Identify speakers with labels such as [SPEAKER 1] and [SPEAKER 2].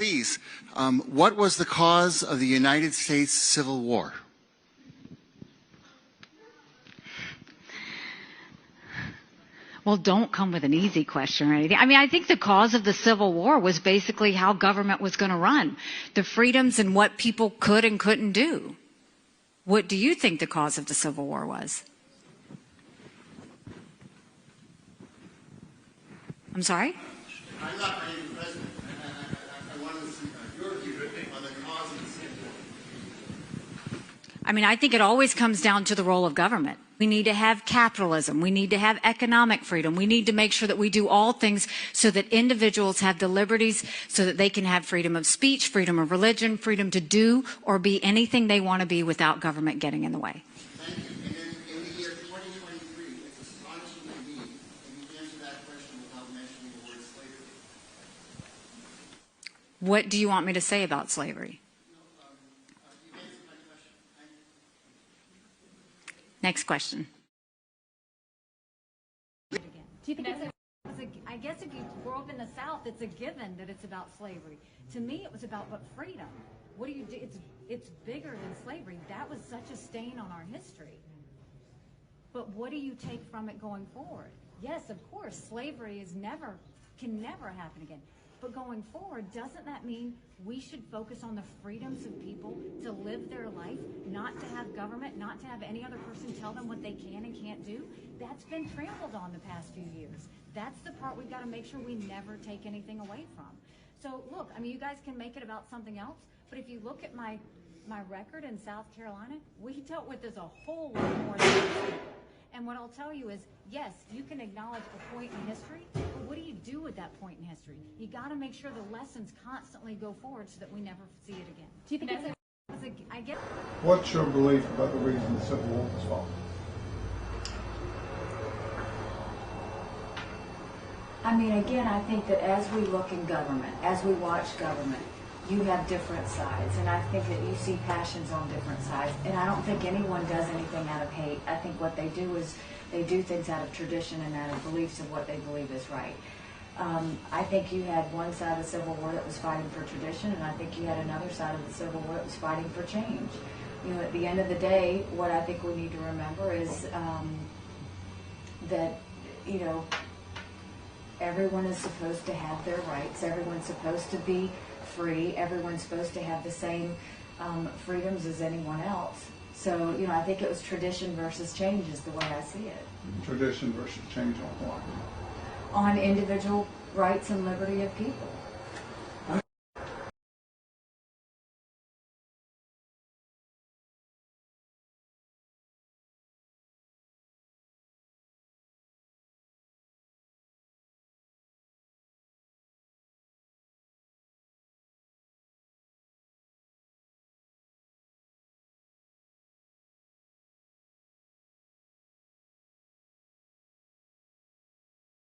[SPEAKER 1] Please, what was the cause of the United States Civil War?
[SPEAKER 2] Well, don't come with an easy question or anything. I mean, I think the cause of the Civil War was basically how government was going to run, the freedoms and what people could and couldn't do. What do you think the cause of the Civil War was? I'm sorry?
[SPEAKER 1] I'm not ready to president. I want to see your view on the cause of the Civil War.
[SPEAKER 2] I mean, I think it always comes down to the role of government. We need to have capitalism. We need to have economic freedom. We need to make sure that we do all things so that individuals have the liberties so that they can have freedom of speech, freedom of religion, freedom to do or be anything they want to be without government getting in the way.
[SPEAKER 1] Thank you. And then in the year 2023, it's astonishing to me that you answer that question without mentioning the word slavery.
[SPEAKER 2] What do you want me to say about slavery? Next question.
[SPEAKER 3] Do you think I guess if you grow up in the South, it's a given that it's about slavery. To me, it was about freedom. What do you do? It's bigger than slavery. That was such a stain on our history. But what do you take from it going forward? Yes, of course, slavery can never happen again. But going forward, doesn't that mean we should focus on the freedoms of people to live their life, not to have government, not to have any other person tell them what they can and can't do? That's been trampled on the past few years. That's the part we've got to make sure we never take anything away from. So look, I mean, you guys can make it about something else, but if you look at my record in South Carolina, we dealt with this a whole lot more than most people. And what I'll tell you is, yes, you can acknowledge a point in history, but what do you do with that point in history? You got to make sure the lessons constantly go forward so that we never see it again. Do you think I get?
[SPEAKER 4] What's your belief about the reason the Civil War was fought?
[SPEAKER 5] I mean, again, I think that as we look in government, as we watch government, you have different sides, and I think that you see passions on different sides, and I don't think anyone does anything out of hate. I think what they do is they do things out of tradition and out of beliefs of what they believe is right. I think you had one side of the Civil War that was fighting for tradition, and I think you had another side of the Civil War that was fighting for change. You know, at the end of the day, what I think we need to remember is that, you know, everyone is supposed to have their rights. Everyone's supposed to be free. Everyone's supposed to have the same freedoms as anyone else. So, you know, I think it was tradition versus change is the way I see it.
[SPEAKER 4] Tradition versus change on what?
[SPEAKER 5] On individual rights and liberty of people.